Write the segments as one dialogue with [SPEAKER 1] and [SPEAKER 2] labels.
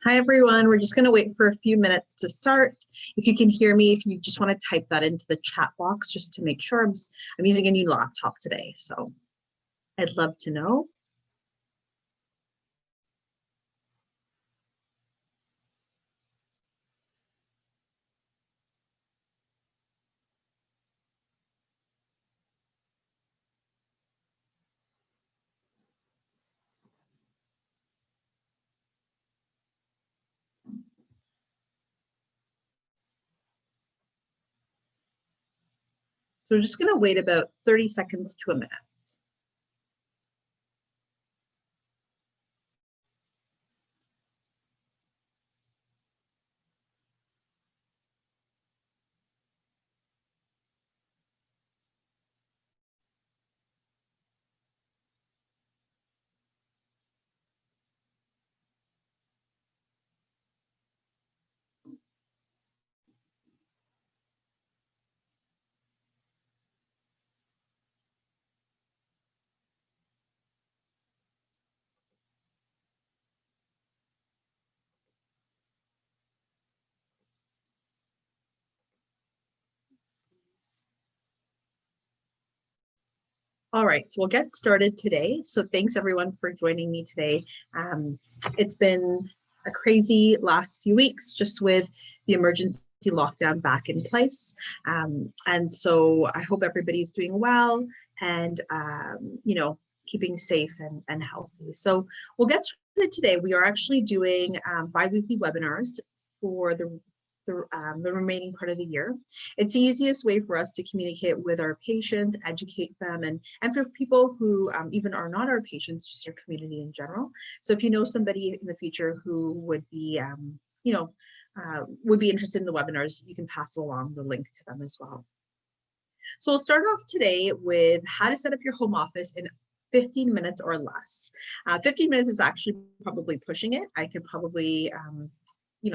[SPEAKER 1] Hi, everyone. We're just going to wait for a few minutes to start. If you can hear me, if you just want to type that into the chat box just to make sure. I'm using a new laptop today, so I'd love to know. So we're just going to wait about 30 seconds to a minute. All right, so we'll get started today. So thanks everyone for joining me today. It's been a crazy last few weeks just with the emergency lockdown back in place. And so I hope everybody's doing well and, keeping safe and healthy. So we'll get started today. We are actually doing bi-weekly webinars for the remaining part of the year. It's the easiest way for us to communicate with our patients, educate them, and for people who even are not our patients, just our community in general. So if you know somebody in the future who would be, would be interested in the webinars, you can pass along the link to them as well. So we'll start off today with how to set up your home office in 15 minutes or less. 15 minutes is actually probably pushing it. I could probably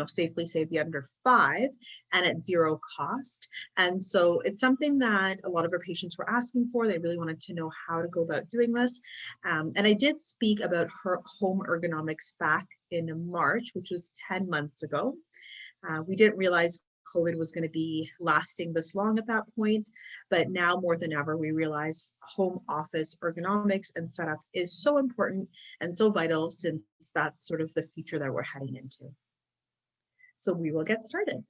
[SPEAKER 1] safely say be under 5 and at zero cost. And so it's something that a lot of our patients were asking for. They really wanted to know how to go about doing this. And I did speak about her home ergonomics back in March, which was 10 months ago. We didn't realize COVID was going to be lasting this long at that point, but now more than ever, we realize home office ergonomics and setup is so important and so vital, since that's sort of the future that we're heading into. So we will get started.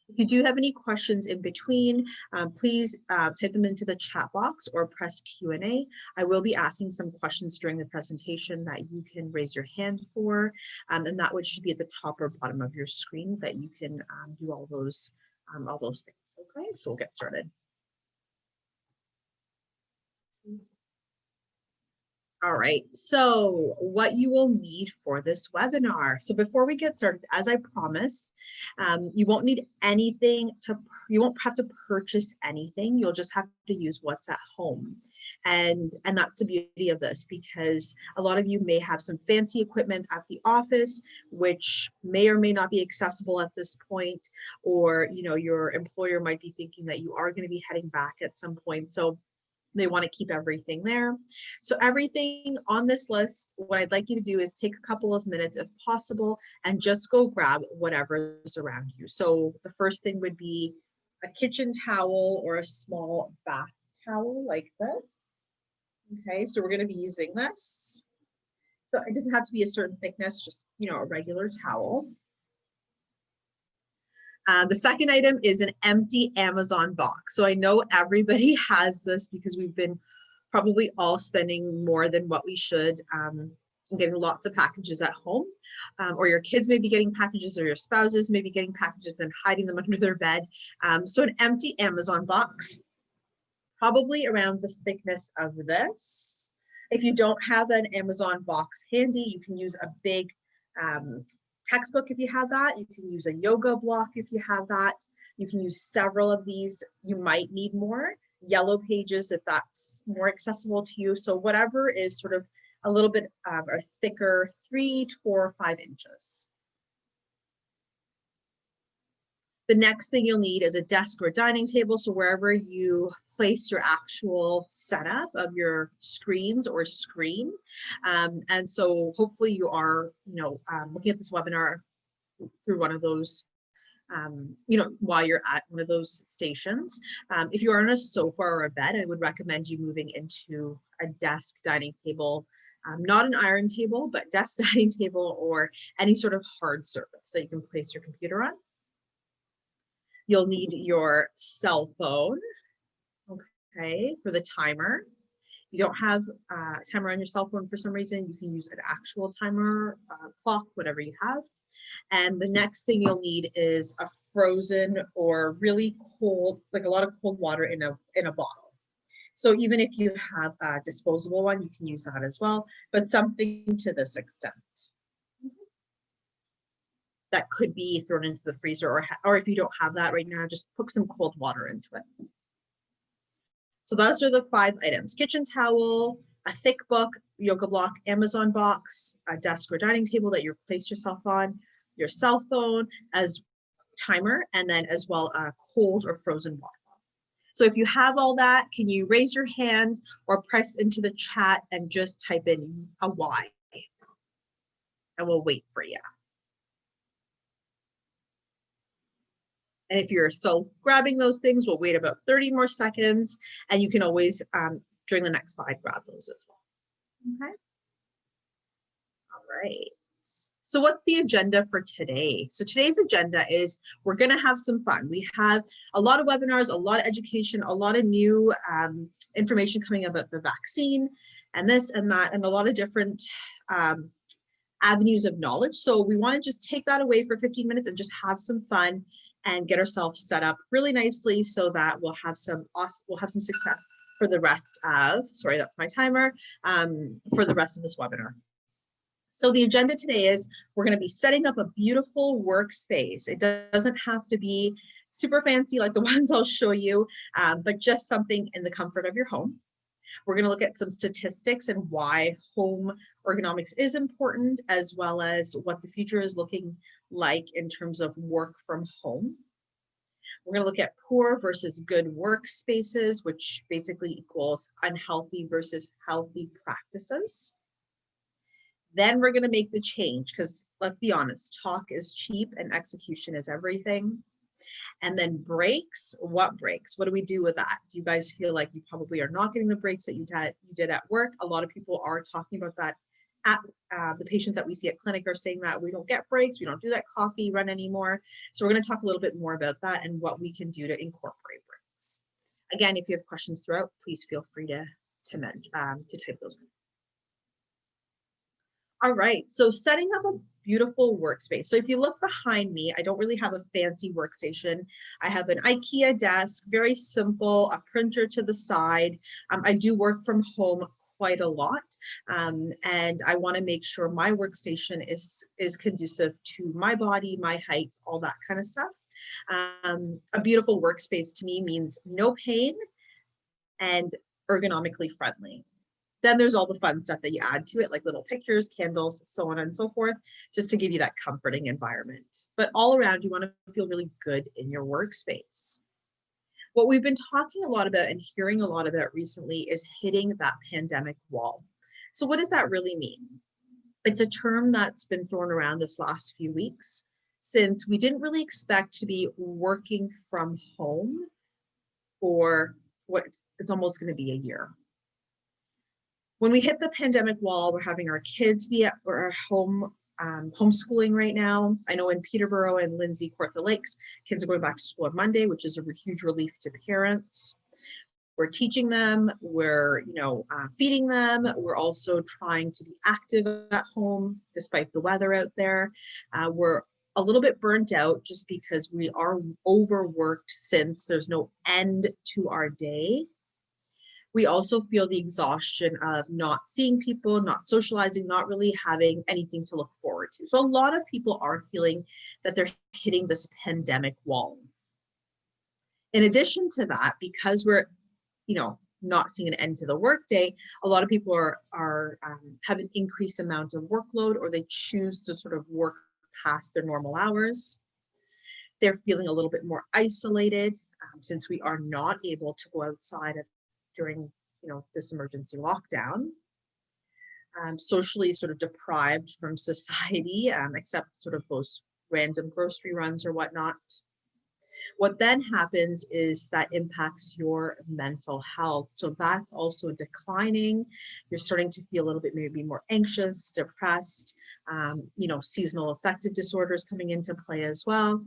[SPEAKER 1] If you do have any questions in between, please type them into the chat box or press Q&A. I will be asking some questions during the presentation that you can raise your hand for, and that should be at the top or bottom of your screen, that you can do all those things. Okay, so we'll get started. All right, so what you will need for this webinar. So before we get started, as I promised, you won't need anything you won't have to purchase anything. You'll just have to use what's at home. And that's the beauty of this, because a lot of you may have some fancy equipment at the office, which may or may not be accessible at this point, or your employer might be thinking that you are going to be heading back at some point. So they want to keep everything there. So everything on this list, what I'd like you to do is take a couple of minutes if possible and just go grab whatever's around you. So the first thing would be a kitchen towel or a small bath towel like this. Okay, so we're going to be using this. So it doesn't have to be a certain thickness, just, a regular towel. The second item is an empty Amazon box. So I know everybody has this because we've been probably all spending more than what we should, getting lots of packages at home, or your kids may be getting packages, or your spouses may be getting packages, then hiding them under their bed. So an empty Amazon box, probably around the thickness of this. If you don't have an Amazon box handy, you can use a big textbook if you have that. You can use a yoga block if you have that. You can use several of these. You might need more. Yellow pages if that's more accessible to you. So whatever is sort of a little bit or thicker, 3 to 4 or 5 inches. The next thing you'll need is a desk or a dining table. So wherever you place your actual setup of your screens or screen. And so hopefully you are, looking at this webinar through one of those, while you're at one of those stations. If you are on a sofa or a bed, I would recommend you moving into a desk dining table, not an iron table, but desk dining table or any sort of hard surface that you can place your computer on. You'll need your cell phone, okay, for the timer. You don't have a timer on your cell phone for some reason, you can use an actual timer, clock, whatever you have. And the next thing you'll need is a frozen or really cold, like a lot of cold water in a bottle. So even if you have a disposable one, you can use that as well, but something to this extent. That could be thrown into the freezer, or if you don't have that right now, just put some cold water into it. So those are the 5 items: kitchen towel, a thick book, yoga block, Amazon box, a desk or dining table that you place yourself on, your cell phone as timer, and then as well a cold or frozen water. So if you have all that, can you raise your hand or press into the chat and just type in a Y, and we'll wait for you. And if you're still grabbing those things, we'll wait about 30 more seconds, and you can always, during the next slide, grab those as well. Okay. All right. So what's the agenda for today? So today's agenda is we're going to have some fun. We have a lot of webinars, a lot of education, a lot of new information coming about the vaccine and this and that, and a lot of different avenues of knowledge. So we want to just take that away for 15 minutes and just have some fun and get ourselves set up really nicely so that we'll have some success for the rest of, sorry, that's my timer, for the rest of this webinar. So the agenda today is we're going to be setting up a beautiful workspace. It doesn't have to be super fancy like the ones I'll show you, but just something in the comfort of your home. We're going to look at some statistics and why home ergonomics is important, as well as what the future is looking like in terms of work from home. We're going to look at poor versus good workspaces, which basically equals unhealthy versus healthy practices. Then we're going to make the change, because let's be honest, talk is cheap and execution is everything. And then breaks, what breaks? What do we do with that? Do you guys feel like you probably are not getting the breaks that you did at work? A lot of people are talking about that. At the patients that we see at clinic are saying that we don't get breaks, we don't do that coffee run anymore. So we're going to talk a little bit more about that and what we can do to incorporate breaks. Again, if you have questions throughout, please feel free to type those in. All right, so setting up a beautiful workspace. So if you look behind me, I don't really have a fancy workstation. I have an IKEA desk, very simple, a printer to the side. I do work from home quite a lot, and I want to make sure my workstation is conducive to my body, my height, all that kind of stuff. A beautiful workspace to me means no pain and ergonomically friendly. Then there's all the fun stuff that you add to it, like little pictures, candles, so on and so forth, just to give you that comforting environment. But all around, you want to feel really good in your workspace. What we've been talking a lot about and hearing a lot about recently is hitting that pandemic wall. So what does that really mean? It's a term that's been thrown around this last few weeks, since we didn't really expect to be working from home for what it's almost going to be a year. When we hit the pandemic wall, we're having our kids be at our home, homeschooling right now. I know in Peterborough and Lindsay, Kawartha Lakes, kids are going back to school on Monday, which is a huge relief to parents. We're teaching them, we're feeding them. We're also trying to be active at home despite the weather out there. We're a little bit burnt out just because we are overworked since there's no end to our day. We also feel the exhaustion of not seeing people, not socializing, not really having anything to look forward to. So a lot of people are feeling that they're hitting this pandemic wall. In addition to that, because we're, not seeing an end to the workday, a lot of people have an increased amount of workload, or they choose to sort of work past their normal hours. They're feeling a little bit more isolated since we are not able to go outside during this emergency lockdown. Socially sort of deprived from society, except sort of those random grocery runs or whatnot. What then happens is that impacts your mental health. So that's also declining. You're starting to feel a little bit maybe more anxious, depressed, seasonal affective disorders coming into play as well.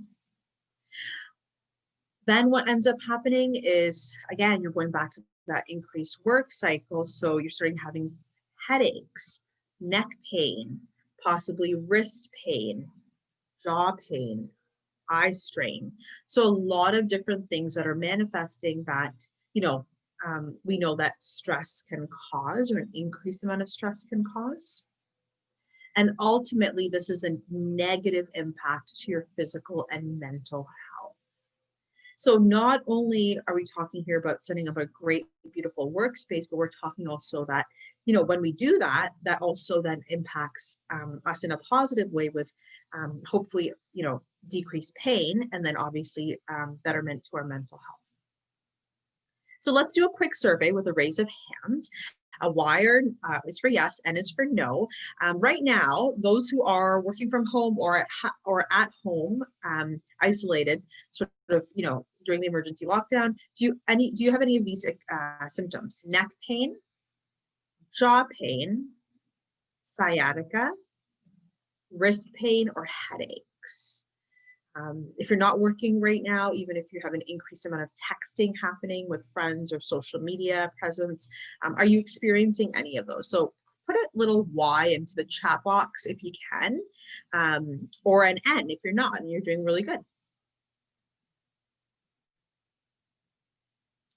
[SPEAKER 1] Then what ends up happening is, again, you're going back to that increased work cycle. So you're starting having headaches, neck pain, possibly wrist pain, jaw pain, eye strain. So a lot of different things that are manifesting that, we know that stress can cause, or an increased amount of stress can cause. And ultimately, this is a negative impact to your physical and mental health. So not only are we talking here about setting up a great, beautiful workspace, but we're talking also that, when we do that, that also then impacts us in a positive way with hopefully, decreased pain, and then obviously betterment to our mental health. So let's do a quick survey with a raise of hands. A Y is for yes, N is for no. Right now, those who are working from home or at home, isolated, sort of, during the emergency lockdown, do you have any of these symptoms? Neck pain, jaw pain, sciatica, wrist pain, or headaches? If you're not working right now, even if you have an increased amount of texting happening with friends or social media presence, are you experiencing any of those? So put a little Y into the chat box if you can, or an N if you're not and you're doing really good.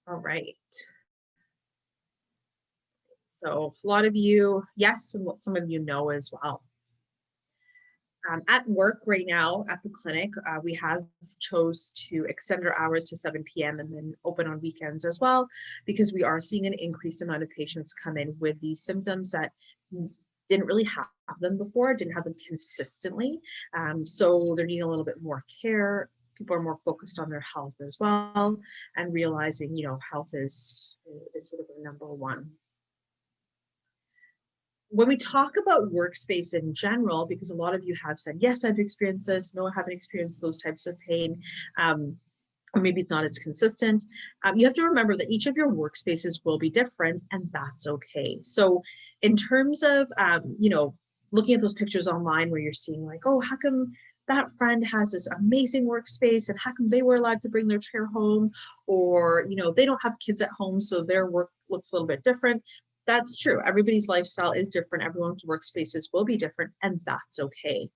[SPEAKER 1] All right. So a lot of you, yes, and some of you know as well. At work right now at the clinic, we have chose to extend our hours to 7 p.m. and then open on weekends as well, because we are seeing an increased amount of patients come in with these symptoms that didn't really have them before, didn't have them consistently. So they're needing a little bit more care. People are more focused on their health as well, and realizing, health is sort of number one. When we talk about workspace in general, because a lot of you have said, yes, I've experienced this, no, I haven't experienced those types of pain, or maybe it's not as consistent, you have to remember that each of your workspaces will be different, and that's okay. So in terms of, looking at those pictures online where you're seeing like, oh, how come that friend has this amazing workspace and how come they were allowed to bring their chair home, or, they don't have kids at home, so their work looks a little bit different. That's true. Everybody's lifestyle is different. Everyone's workspaces will be different, and that's okay.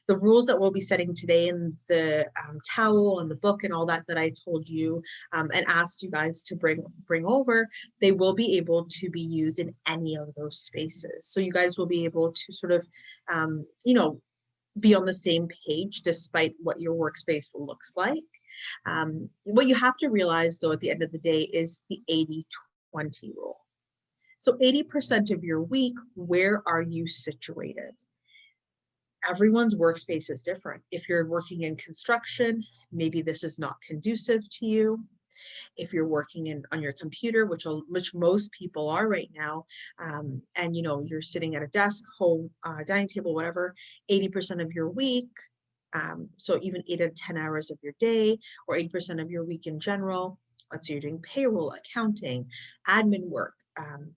[SPEAKER 1] The rules that we'll be setting today in the towel and the book and all that I told you and asked you guys to bring over, they will be able to be used in any of those spaces. So you guys will be able to sort of, be on the same page despite what your workspace looks like. What you have to realize, though, at the end of the day is the 80-20 rule. So 80% of your week, where are you situated? Everyone's workspace is different. If you're working in construction, maybe this is not conducive to you. If you're working on your computer, which most people are right now, and you're sitting at a desk, home, dining table, whatever, 80% of your week, so even 8 to 10 hours of your day, or 80% of your week in general, let's say you're doing payroll, accounting, admin work,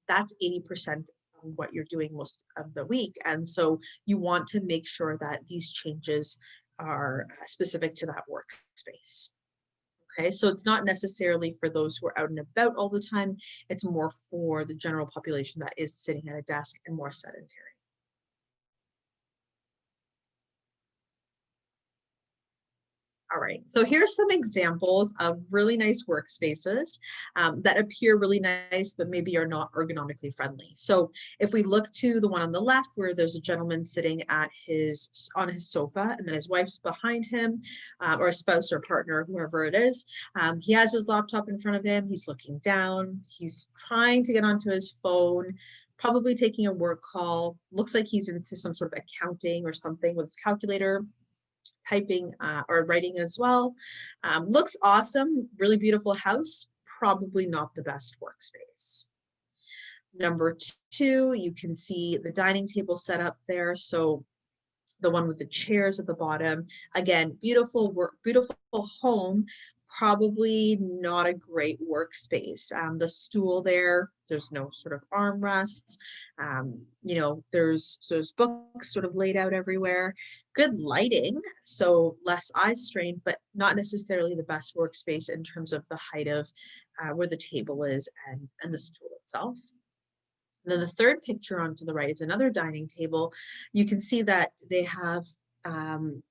[SPEAKER 1] that's 80% of what you're doing most of the week. And so you want to make sure that these changes are specific to that workspace. Okay, so it's not necessarily for those who are out and about all the time. It's more for the general population that is sitting at a desk and more sedentary. All right, so here's some examples of really nice workspaces that appear really nice, but maybe are not ergonomically friendly. So if we look to the one on the left, where there's a gentleman sitting on his sofa, and then his wife's behind him, or a spouse or partner, whoever it is. He has his laptop in front of him. He's looking down. He's trying to get onto his phone, probably taking a work call. Looks like he's into some sort of accounting or something with his calculator. typing or writing as well. Looks awesome, really beautiful house, probably not the best workspace. Number two, you can see the dining table set up there. So the one with the chairs at the bottom. Again, beautiful work, beautiful home, probably not a great workspace. The stool there's no sort of armrests. There's books sort of laid out everywhere. Good lighting, so less eye strain, but not necessarily the best workspace in terms of the height of where the table is and the stool itself. And then the third picture onto the right is another dining table. You can see that they have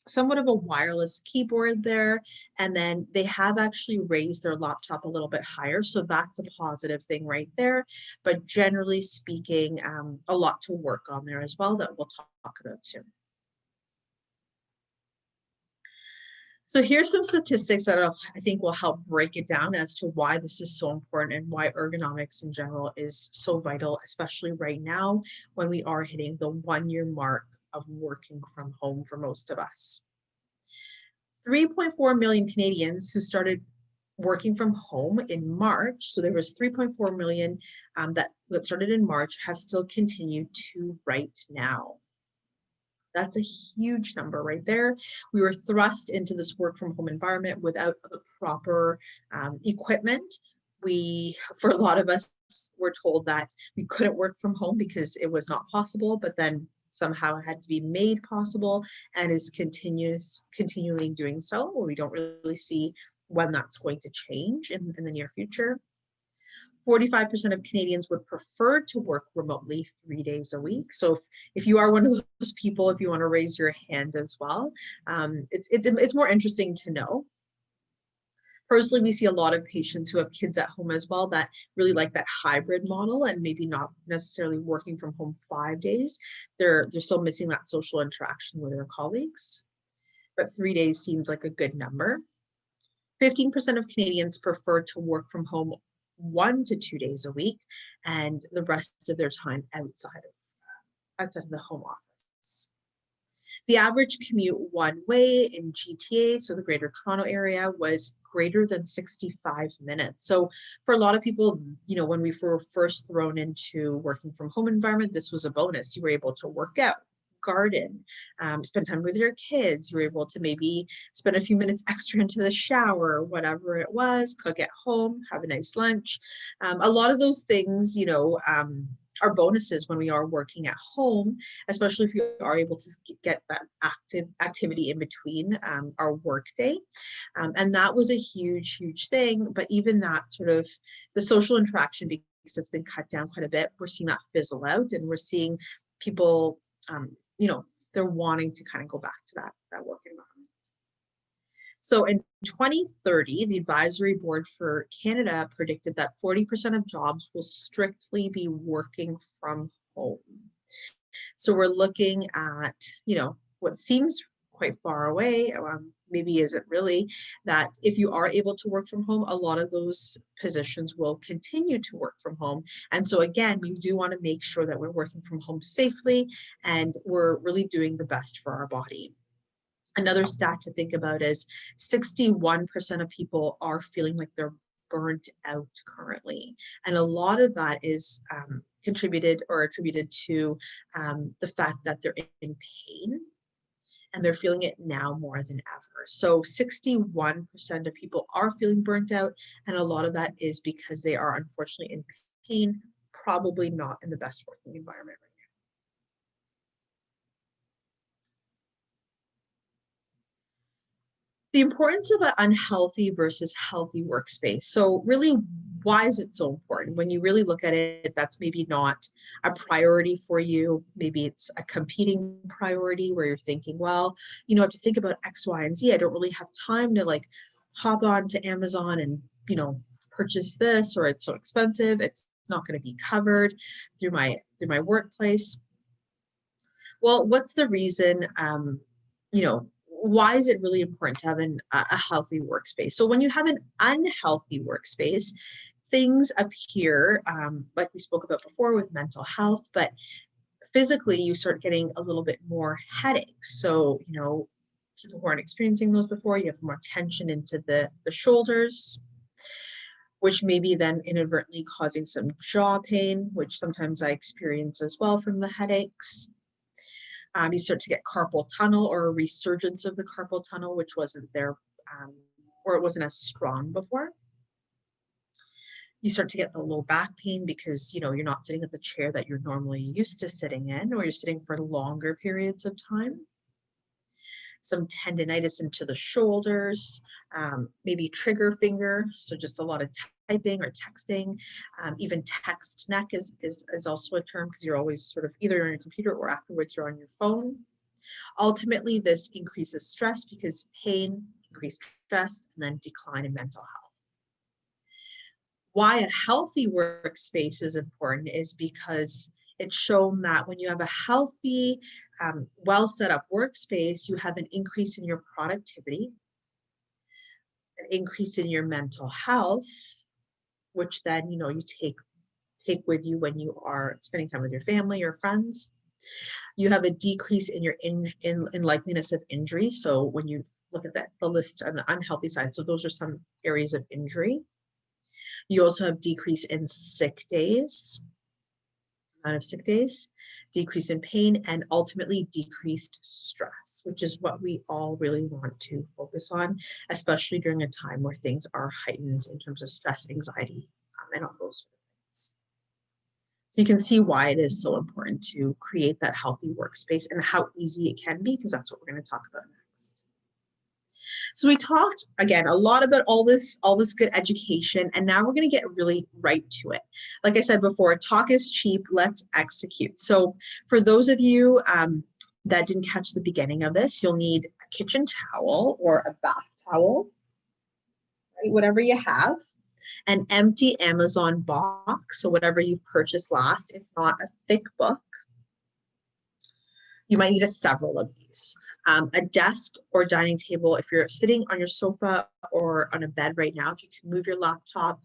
[SPEAKER 1] somewhat of a wireless keyboard there, and then they have actually raised their laptop a little bit higher, so that's a positive thing right there. But generally speaking, a lot to work on there as well that we'll talk about soon. So here's some statistics that I think will help break it down as to why this is so important and why ergonomics in general is so vital, especially right now when we are hitting the 1-year mark of working from home for most of us. 3.4 million Canadians who started working from home in March, so there was 3.4 million that started in March, have still continued to right now. That's a huge number right there. We were thrust into this work from home environment without the proper equipment. For a lot of us, were told that we couldn't work from home because it was not possible, but then somehow it had to be made possible and is continually doing so. We don't really see when that's going to change in the near future. 45% of Canadians would prefer to work remotely 3 days a week. So if you are one of those people, if you want to raise your hand as well, it's more interesting to know. Personally, we see a lot of patients who have kids at home as well that really like that hybrid model and maybe not necessarily working from home 5 days. They're still missing that social interaction with their colleagues. But 3 days seems like a good number. 15% of Canadians prefer to work from home 1 to 2 days a week, and the rest of their time outside of the home office. The average commute one way in GTA, so the Greater Toronto Area, was greater than 65 minutes. So for a lot of people, when we were first thrown into working from home environment, this was a bonus. You were able to work out, garden, spend time with your kids. You were able to maybe spend a few minutes extra into the shower, whatever it was, cook at home, have a nice lunch. A lot of those things, are bonuses when we are working at home, especially if you are able to get that activity in between our work day. And that was a huge, huge thing. But even that sort of the social interaction, because it's been cut down quite a bit, we're seeing that fizzle out, and we're seeing people they're wanting to kind of go back to that work environment. So in 2030, the Advisory Board for Canada predicted that 40% of jobs will strictly be working from home. So we're looking at, what seems quite far away, maybe isn't really, that if you are able to work from home, a lot of those positions will continue to work from home. And so again, we do want to make sure that we're working from home safely and we're really doing the best for our body. Another stat to think about is 61% of people are feeling like they're burnt out currently. And a lot of that is attributed to the fact that they're in pain. And they're feeling it now more than ever. So 61% of people are feeling burnt out, and a lot of that is because they are unfortunately in pain, probably not in the best working environment right now. The importance of an unhealthy versus healthy workspace. So really, why is it so important? When you really look at it, that's maybe not a priority for you. Maybe it's a competing priority where you're thinking, well, I have to think about X, Y, and Z. I don't really have time to hop on to Amazon and, purchase this, or it's so expensive. It's not going to be covered through my workplace. Well, what's the reason, why is it really important to have a healthy workspace? So when you have an unhealthy workspace, things appear, like we spoke about before with mental health, but physically you start getting a little bit more headaches. So, people who aren't experiencing those before, you have more tension into the shoulders, which may be then inadvertently causing some jaw pain, which sometimes I experience as well from the headaches. You start to get carpal tunnel or a resurgence of the carpal tunnel, which wasn't there or it wasn't as strong before. You start to get the low back pain because, you're not sitting at the chair that you're normally used to sitting in, or you're sitting for longer periods of time. Some tendinitis into the shoulders, maybe trigger finger, so just a lot of typing or texting. Even text neck is also a term because you're always sort of either on your computer or afterwards you're on your phone. Ultimately, this increases stress because pain, increased stress, and then decline in mental health. Why a healthy workspace is important is because it's shown that when you have a healthy, well set up workspace, you have an increase in your productivity, an increase in your mental health, which then you take with you when you are spending time with your family or friends. You have a decrease in your in likeliness of injury. So when you look at the list on the unhealthy side, so those are some areas of injury. You also have decrease in sick days, amount of sick days, decrease in pain, and ultimately decreased stress, which is what we all really want to focus on, especially during a time where things are heightened in terms of stress, anxiety, and all those sort of things. So you can see why it is so important to create that healthy workspace and how easy it can be, because that's what we're going to talk about next. So we talked again a lot about all this good education, and now we're going to get really right to it. Like I said before, talk is cheap, let's execute. So for those of you that didn't catch the beginning of this, you'll need a kitchen towel or a bath towel, right? Whatever you have, an empty Amazon box, so whatever you've purchased last, if not a thick book. You might need several of these. A desk or dining table. If you're sitting on your sofa or on a bed right now, if you can move your laptop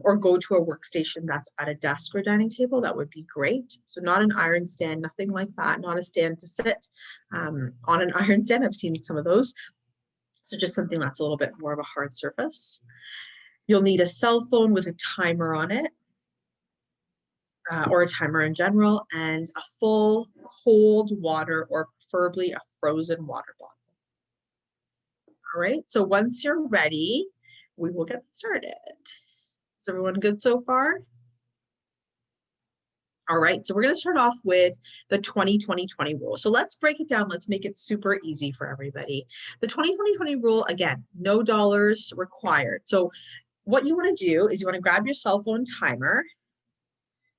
[SPEAKER 1] or go to a workstation that's at a desk or dining table, that would be great. So not an iron stand, nothing like that, not a stand to sit on an iron stand. I've seen some of those. So just something that's a little bit more of a hard surface. You'll need a cell phone with a timer on it. Or a timer in general, and a full cold water or preferably a frozen water bottle. All right, so once you're ready, we will get started. Is everyone good so far? All right, so we're going to start off with the 20-20-20 rule. So let's break it down. Let's make it super easy for everybody. The 20-20-20 rule, again, no dollars required. So what you want to do is you want to grab your cell phone timer.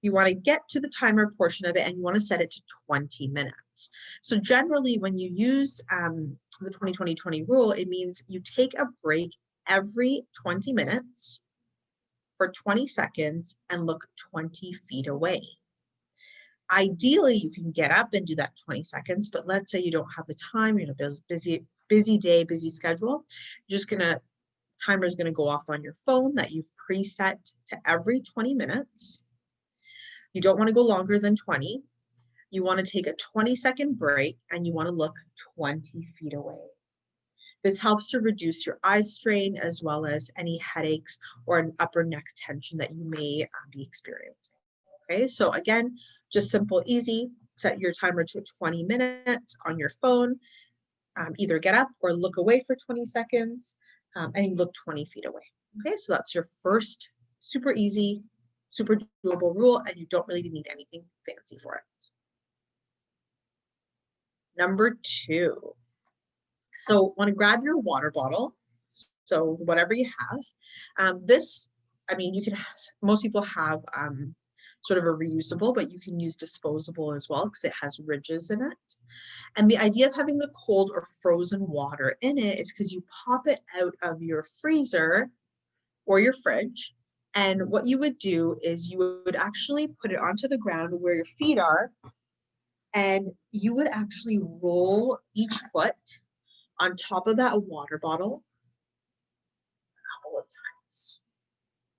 [SPEAKER 1] You want to get to the timer portion of it, and you want to set it to 20 minutes. So generally, when you use the 20-20-20 rule, it means you take a break every 20 minutes for 20 seconds and look 20 feet away. Ideally, you can get up and do that 20 seconds, but let's say you don't have the time, you're in a busy day, busy schedule. Timer is going to go off on your phone that you've preset to every 20 minutes. You don't want to go longer than 20. You want to take a 20-second break, and you want to look 20 feet away. This helps to reduce your eye strain as well as any headaches or an upper neck tension that you may be experiencing. Okay, so again, just simple, easy. Set your timer to 20 minutes on your phone. Either get up or look away for 20 seconds, and you look 20 feet away. Okay, so that's your first super easy, super doable rule, and you don't really need anything fancy for it. Number 2. So want to grab your water bottle. So whatever you have. Most people have sort of a reusable, but you can use disposable as well because it has ridges in it. And the idea of having the cold or frozen water in it is because you pop it out of your freezer or your fridge. And what you would do is you would actually put it onto the ground where your feet are, and you would actually roll each foot on top of that water bottle a couple of times.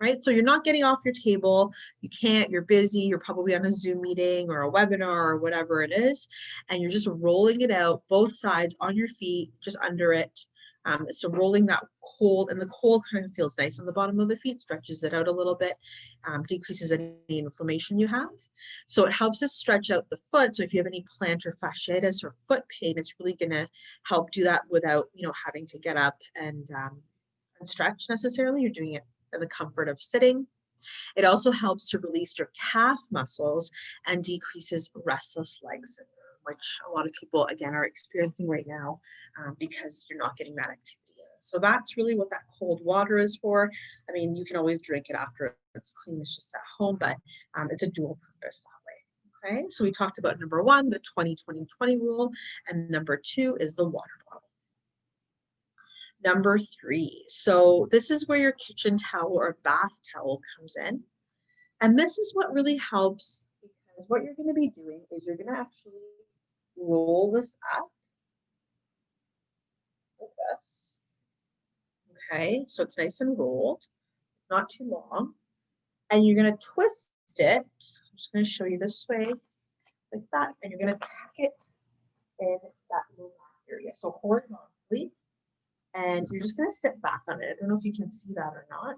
[SPEAKER 1] right? So you're not getting off your table. You can't, you're busy. You're probably on a Zoom meeting or a webinar or whatever it is. And you're just rolling it out both sides on your feet, just under it. So rolling that cold, and the cold kind of feels nice on the bottom of the feet, stretches it out a little bit, decreases any inflammation you have. So it helps us stretch out the foot. So if you have any plantar fasciitis or foot pain, it's really going to help do that without, having to get up and stretch necessarily. You're doing it in the comfort of sitting. It also helps to release your calf muscles and decreases restless leg syndrome, which a lot of people, again, are experiencing right now because you're not getting that activity in. So that's really what that cold water is for. I mean, you can always drink it after it's clean, it's just at home, but it's a dual purpose that way. Okay, so we talked about number 1, the 20-20-20 rule, and number 2 is the water bottle. Number 3, so this is where your kitchen towel or bath towel comes in. And this is what really helps, because what you're going to be doing is you're going to actually roll this up like this. Okay, so it's nice and rolled, not too long. And you're going to twist it. I'm just going to show you this way, like that. And you're going to tack it in that little area, so horizontally. And you're just going to sit back on it. I don't know if you can see that or not.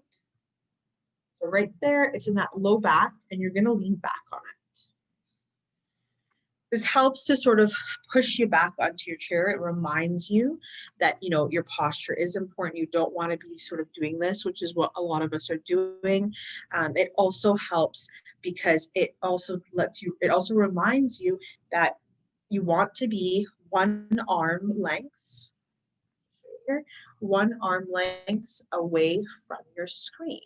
[SPEAKER 1] So right there, it's in that low back, and you're going to lean back on it. This helps to sort of push you back onto your chair. It reminds you that, your posture is important. You don't want to be sort of doing this, which is what a lot of us are doing. It also helps because it also reminds you that you want to be one arm lengths away from your screen.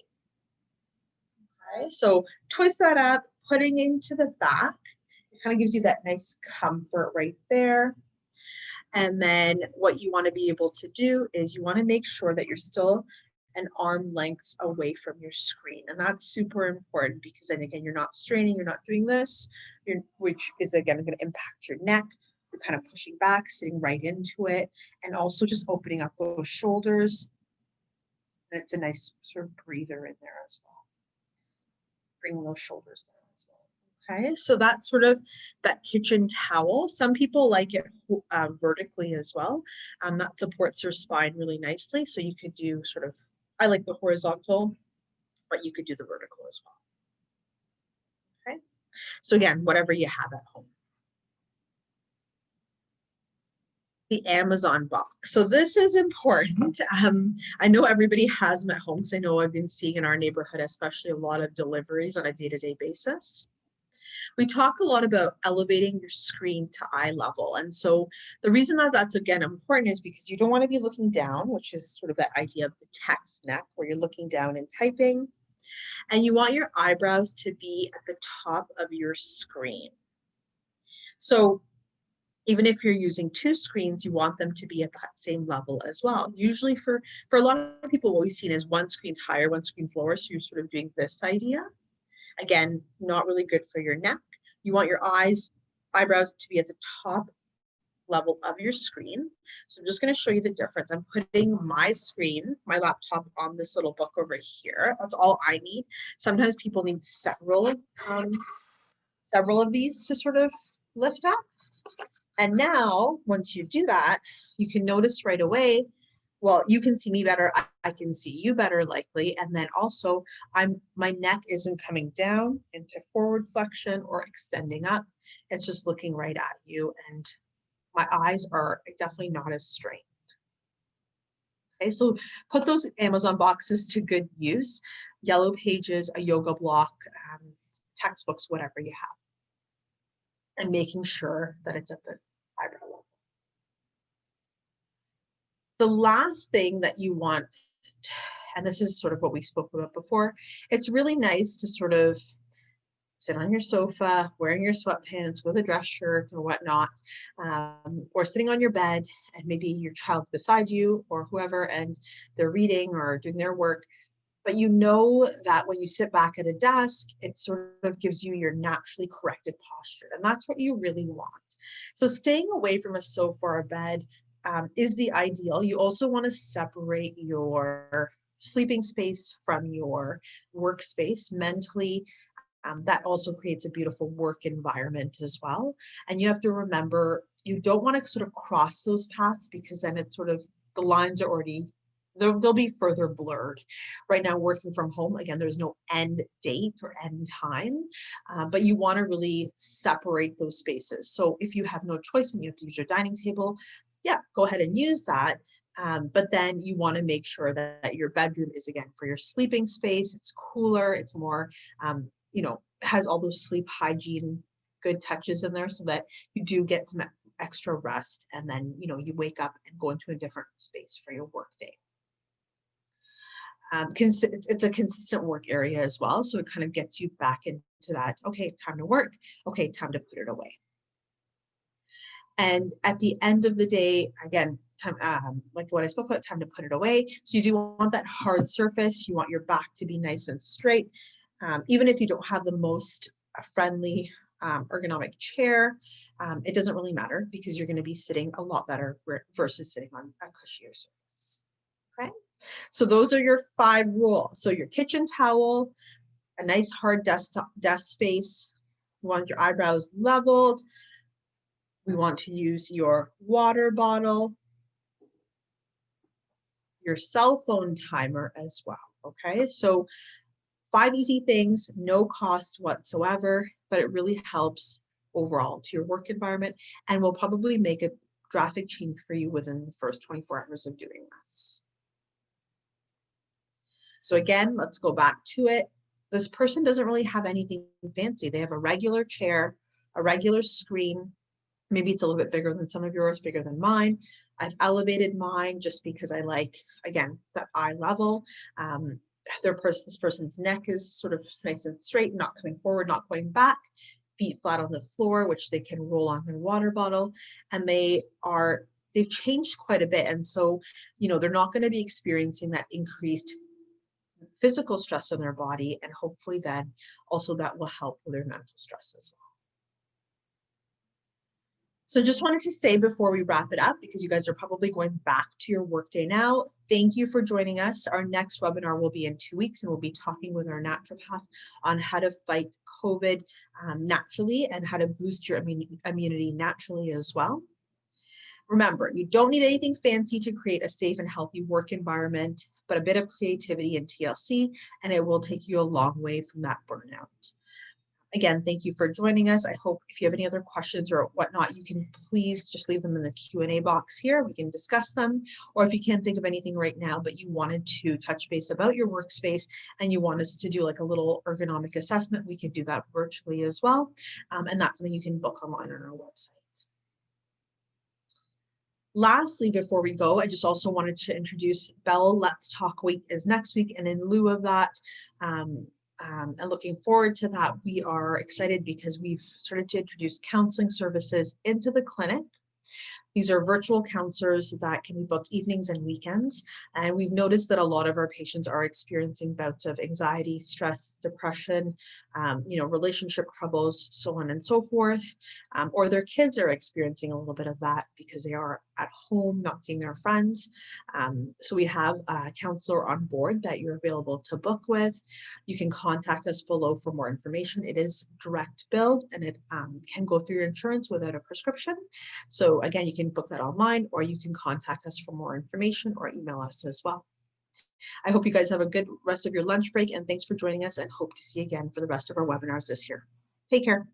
[SPEAKER 1] Okay, so twist that up, putting into the back. It kind of gives you that nice comfort right there. And then what you want to be able to do is you want to make sure that you're still an arm length away from your screen. And that's super important because then again, you're not straining, you're not doing this, which is again going to impact your neck. You're kind of pushing back, sitting right into it, and also just opening up those shoulders. It's a nice sort of breather in there as well. Bringing those shoulders down as well. Okay, so that's sort of that kitchen towel. Some people like it vertically as well. That supports their spine really nicely. So you could do sort of, I like the horizontal, but you could do the vertical as well. Okay, so again, whatever you have at home. The Amazon box. So this is important. I know everybody has them at home because I know I've been seeing in our neighborhood, especially a lot of deliveries on a day-to-day basis. We talk a lot about elevating your screen to eye level. And so the reason that that's again important is because you don't want to be looking down, which is sort of that idea of the text neck where you're looking down and typing. And you want your eyebrows to be at the top of your screen. So even if you're using 2 screens, you want them to be at that same level as well. Usually for a lot of people, what we've seen is one screen's higher, one screen's lower. So you're sort of doing this idea. Again, not really good for your neck. You want your eyebrows to be at the top level of your screen. So I'm just going to show you the difference. I'm putting my screen, my laptop, on this little book over here. That's all I need. Sometimes people need several of these to sort of lift up. And now, once you do that, you can notice right away, well, you can see me better, I can see you better likely, and then also my neck isn't coming down into forward flexion or extending up. It's just looking right at you, and my eyes are definitely not as strained. Okay, so put those Amazon boxes to good use. Yellow pages, a yoga block, textbooks, whatever you have. And making sure that it's at the eyebrow level. The last thing that you want, and this is sort of what we spoke about before, it's really nice to sort of sit on your sofa, wearing your sweatpants with a dress shirt or whatnot, or sitting on your bed and maybe your child's beside you or whoever, and they're reading or doing their work. But you know that when you sit back at a desk, it sort of gives you your naturally corrected posture. And that's what you really want. So staying away from a sofa or a bed is the ideal. You also want to separate your sleeping space from your workspace mentally. That also creates a beautiful work environment as well. And you have to remember, you don't want to sort of cross those paths, because then it's sort of, the lines are already, they'll be further blurred. Right now, working from home, again, there's no end date or end time, but you want to really separate those spaces. So if you have no choice and you have to use your dining table, yeah, go ahead and use that. But then you want to make sure that your bedroom is, again, for your sleeping space. It's cooler, it's more, has all those sleep hygiene good touches in there, so that you do get some extra rest, and then, you wake up and go into a different space for your work day. It's a consistent work area as well, so it kind of gets you back into that, okay, time to work, okay, time to put it away. And at the end of the day, again, time, like what I spoke about, time to put it away. So you do want that hard surface. You want your back to be nice and straight. Even if you don't have the most friendly ergonomic chair, it doesn't really matter, because you're going to be sitting a lot better versus sitting on a cushier surface. Okay, so those are your 5 rules. So your kitchen towel, a nice hard desk space. You want your eyebrows leveled. We want to use your water bottle, your cell phone timer as well. Okay, so 5 easy things, no cost whatsoever, but it really helps overall to your work environment, and will probably make a drastic change for you within the first 24 hours of doing this. So again, let's go back to it. This person doesn't really have anything fancy. They have a regular chair, a regular screen. Maybe it's a little bit bigger than some of yours, bigger than mine. I've elevated mine just because I like, again, that eye level. This person's neck is sort of nice and straight, not coming forward, not going back, feet flat on the floor, which they can roll on their water bottle. And they've changed quite a bit. And so, they're not going to be experiencing that increased physical stress on their body. And hopefully then also that will help with their mental stress as well. So just wanted to say before we wrap it up, because you guys are probably going back to your workday now, thank you for joining us. Our next webinar will be in 2 weeks, and we'll be talking with our naturopath on how to fight COVID naturally, and how to boost your immunity naturally as well. Remember, you don't need anything fancy to create a safe and healthy work environment, but a bit of creativity and TLC, and it will take you a long way from that burnout. Again, thank you for joining us. I hope if you have any other questions or whatnot, you can please just leave them in the Q&A box here. We can discuss them. Or if you can't think of anything right now, but you wanted to touch base about your workspace and you want us to do like a little ergonomic assessment, we can do that virtually as well. And that's something you can book online on our website. Lastly, before we go, I just also wanted to introduce Bell Let's Talk Week is next week. And in lieu of that, and looking forward to that, we are excited because we've started to introduce counseling services into the clinic. These are virtual counselors that can be booked evenings and weekends. And we've noticed that a lot of our patients are experiencing bouts of anxiety, stress, depression, relationship troubles, so on and so forth. Or their kids are experiencing a little bit of that because they are at home, not seeing their friends. So we have a counselor on board that you're available to book with. You can contact us below for more information. It is direct billed, and it can go through your insurance without a prescription. So again, you can book that online, or you can contact us for more information or email us as well. I hope you guys have a good rest of your lunch break, and thanks for joining us, and hope to see you again for the rest of our webinars this year. Take care.